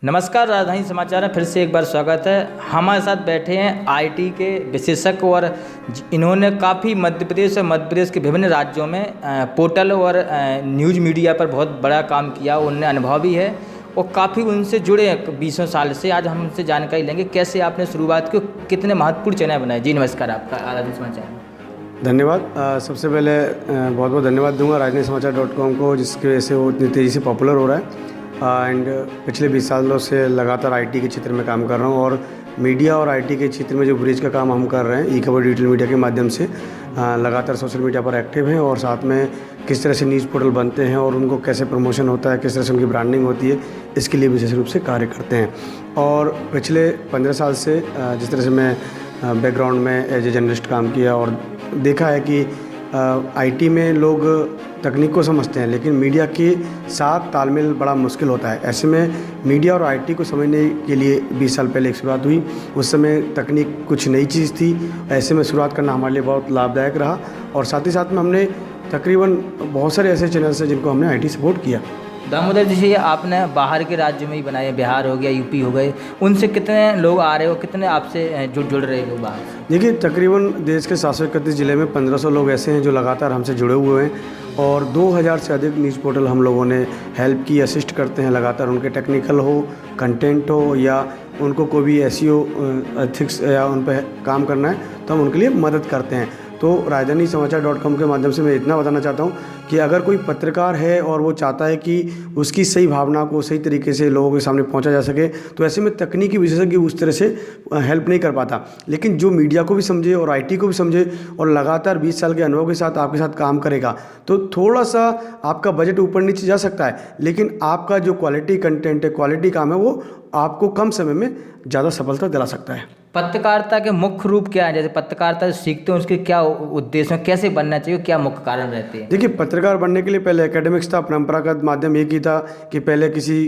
नमस्कार, राजधानी समाचार में फिर से एक बार स्वागत है। हमारे साथ बैठे हैं आईटी के विशेषज्ञ और इन्होंने काफ़ी मध्य प्रदेश और मध्य प्रदेश के विभिन्न राज्यों में पोर्टल और न्यूज़ मीडिया पर बहुत बड़ा काम किया। उनने अनुभव भी है और काफ़ी उनसे जुड़े हैं 20 साल से। आज हम उनसे जानकारी लेंगे कैसे आपने शुरुआत की, कितने महत्वपूर्ण चैनल बनाए। जी नमस्कार, आपका राजधानी समाचार। धन्यवाद। सबसे पहले बहुत बहुत धन्यवाद दूंगा राजधानी समाचार.com को, जिसकी वजह से वो इतनी तेज़ी से पॉपुलर हो रहा है। एंड पिछले 20 सालों से लगातार आईटी के क्षेत्र में काम कर रहा हूँ और मीडिया और आईटी के क्षेत्र में जो ब्रिज का काम हम कर रहे हैं ई-खबर डिजिटल मीडिया के माध्यम से लगातार सोशल मीडिया पर एक्टिव हैं और साथ में किस तरह से न्यूज़ पोर्टल बनते हैं और उनको कैसे प्रमोशन होता है, किस तरह से उनकी ब्रांडिंग होती है, इसके लिए विशेष रूप से कार्य करते हैं। और पिछले 15 साल से जिस तरह से मैं बैकग्राउंड में एज ए जर्नलिस्ट काम किया और देखा है कि आईटी में लोग तकनीक को समझते हैं लेकिन मीडिया के साथ तालमेल बड़ा मुश्किल होता है। ऐसे में मीडिया और आईटी को समझने के लिए 20 साल पहले एक शुरुआत हुई। उस समय तकनीक कुछ नई चीज़ थी। ऐसे में शुरुआत करना हमारे लिए बहुत लाभदायक रहा और साथ ही साथ में हमने तकरीबन बहुत सारे ऐसे चैनल्स हैं जिनको हमने आईटी सपोर्ट किया। दामोदर जी, आपने बाहर के राज्यों में ही बनाए, बिहार हो गया, यूपी हो गए, उनसे कितने लोग आ रहे हो, कितने आपसे जुड़ रहे लोग बाहर? देखिए, तकरीबन देश के 731 ज़िले में 1500 लोग ऐसे हैं जो लगातार हमसे जुड़े हुए हैं और 2000 से अधिक न्यूज़ पोर्टल हम लोगों ने हेल्प की, असिस्ट करते हैं लगातार। उनके टेक्निकल हो, कंटेंट हो या उनको कोई भी एसईओ एथिक्स या उन पर काम करना है तो हम उनके लिए मदद करते हैं। तो राजधानी समाचार.com के माध्यम से मैं इतना बताना चाहता हूँ कि अगर कोई पत्रकार है और वो चाहता है कि उसकी सही भावना को सही तरीके से लोगों के सामने पहुंचा जा सके, तो ऐसे में तकनीकी विशेषज्ञ उस तरह से हेल्प नहीं कर पाता। लेकिन जो मीडिया को भी समझे और आईटी को भी समझे और लगातार 20 साल के अनुभव के साथ आपके साथ काम करेगा तो थोड़ा सा आपका बजट ऊपर नीचे जा सकता है, लेकिन आपका जो क्वालिटी कंटेंट है, क्वालिटी काम है, वो आपको कम समय में ज़्यादा सफलता दिला सकता है। पत्रकारिता के मुख्य रूप क्या है? जैसे पत्रकारिता सीखते हैं उसके क्या उद्देश्य हैं, कैसे बनना चाहिए, क्या मुख्य कारण रहते हैं? देखिए, पत्रकार बनने के लिए पहले एकेडमिक्स था, परंपरागत माध्यम एक ही था कि पहले किसी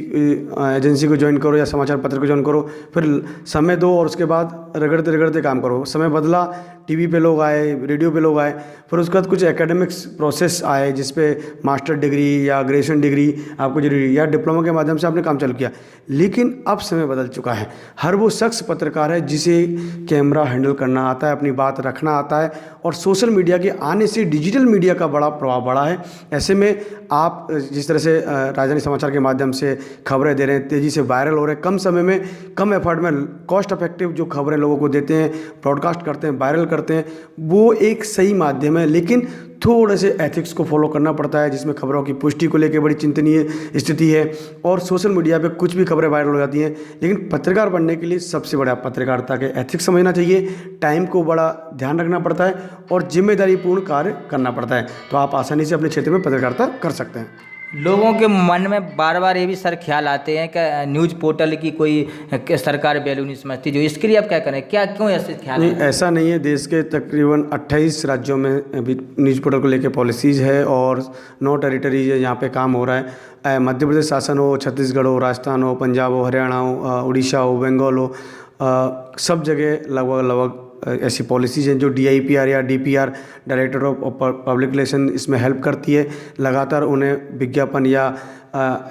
एजेंसी को ज्वाइन करो या समाचार पत्र को ज्वाइन करो, फिर समय दो और उसके बाद रगड़ते रगड़ते काम करो। समय बदला, टीवी पे लोग आए, रेडियो पे लोग आए, फिर उसके बाद कुछ एकेडमिक्स प्रोसेस आए जिस पे मास्टर डिग्री या ग्रेजुएशन डिग्री आपको जरूरी या डिप्लोमा के माध्यम से आपने काम चालू किया। लेकिन अब समय बदल चुका है। हर वो शख्स पत्रकार है जिसे कैमरा हैंडल करना आता है, अपनी बात रखना आता है और सोशल मीडिया के आने से डिजिटल मीडिया का बड़ा प्रभाव बढ़ा है। ऐसे में आप जिस तरह से राजधानी समाचार के माध्यम से खबरें दे रहे हैं, तेज़ी से वायरल हो रहे हैं, कम समय में, कम एफर्ट में कॉस्ट इफेक्टिव जो खबरें लोगों को देते हैं, ब्रॉडकास्ट करते हैं, वायरल करते हैं, वो एक सही माध्यम है। लेकिन थोड़े से एथिक्स को फॉलो करना पड़ता है जिसमें खबरों की पुष्टि को लेकर बड़ी चिंतनीय स्थिति है और सोशल मीडिया पे कुछ भी खबरें वायरल हो जाती हैं। लेकिन पत्रकार बनने के लिए सबसे बड़ा पत्रकारिता के एथिक्स समझना चाहिए, टाइम को बड़ा ध्यान रखना पड़ता है और जिम्मेदारीपूर्ण कार्य करना पड़ता है, तो आप आसानी से अपने क्षेत्र में पत्रकारिता कर सकते हैं। लोगों के मन में बार बार ये भी सर ख्याल आते हैं कि न्यूज़ पोर्टल की कोई सरकार वैल्यू नहीं समझती, जो इसके लिए आप क्या करें, क्या क्यों ऐसे ख्याल नहीं, ऐसा नहीं है। देश के तकरीबन 28 राज्यों में अभी न्यूज़ पोर्टल को लेकर पॉलिसीज़ है और 9 टेरिटरीज है जहाँ पे काम हो रहा है। मध्य प्रदेश शासन हो, छत्तीसगढ़ हो, राजस्थान हो, पंजाब हो, हरियाणा हो, उड़ीसा हो, बंगाल हो, सब जगह लगभग ऐसी पॉलिसीज़ हैं जो DIPR या DPR director of public relation इसमें हेल्प करती है। लगातार उन्हें विज्ञापन या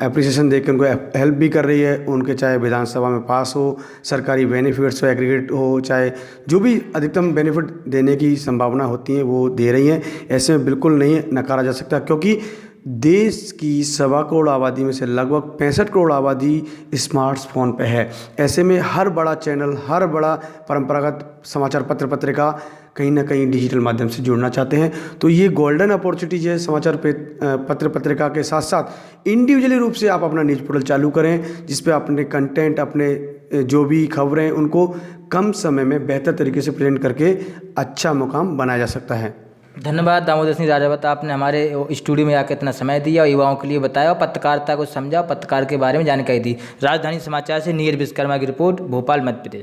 एप्रिसिएशन देकर उनको हेल्प भी कर रही है। उनके चाहे विधानसभा में पास हो, सरकारी बेनिफिट्स हो, एग्रीगेट हो, चाहे जो भी अधिकतम बेनिफिट देने की संभावना होती है वो दे रही हैं। ऐसे में बिल्कुल नहीं नकारा जा सकता, क्योंकि देश की 1.25 करोड़ आबादी में से लगभग 65 करोड़ आबादी स्मार्टफोन पे है। ऐसे में हर बड़ा चैनल, हर बड़ा परंपरागत समाचार पत्र पत्रिका कहीं ना कहीं डिजिटल माध्यम से जुड़ना चाहते हैं। तो ये गोल्डन अपॉर्चुनिटीज है समाचार पत्र पत्रिका के साथ साथ इंडिविजुअली रूप से आप अपना न्यूज़ पोर्टल चालू करें जिस पे अपने कंटेंट, अपने जो भी खबरें उनको कम समय में बेहतर तरीके से प्रेजेंट करके अच्छा मुकाम बनाया जा सकता है। धन्यवाद दामोदर सिंह राजावत, आपने हमारे स्टूडियो में आकर इतना समय दिया और युवाओं के लिए बताया और पत्रकारिता को समझा, पत्रकार के बारे में जानकारी दी। राजधानी समाचार से नीरज विश्वकर्मा की रिपोर्ट, भोपाल, मध्य प्रदेश।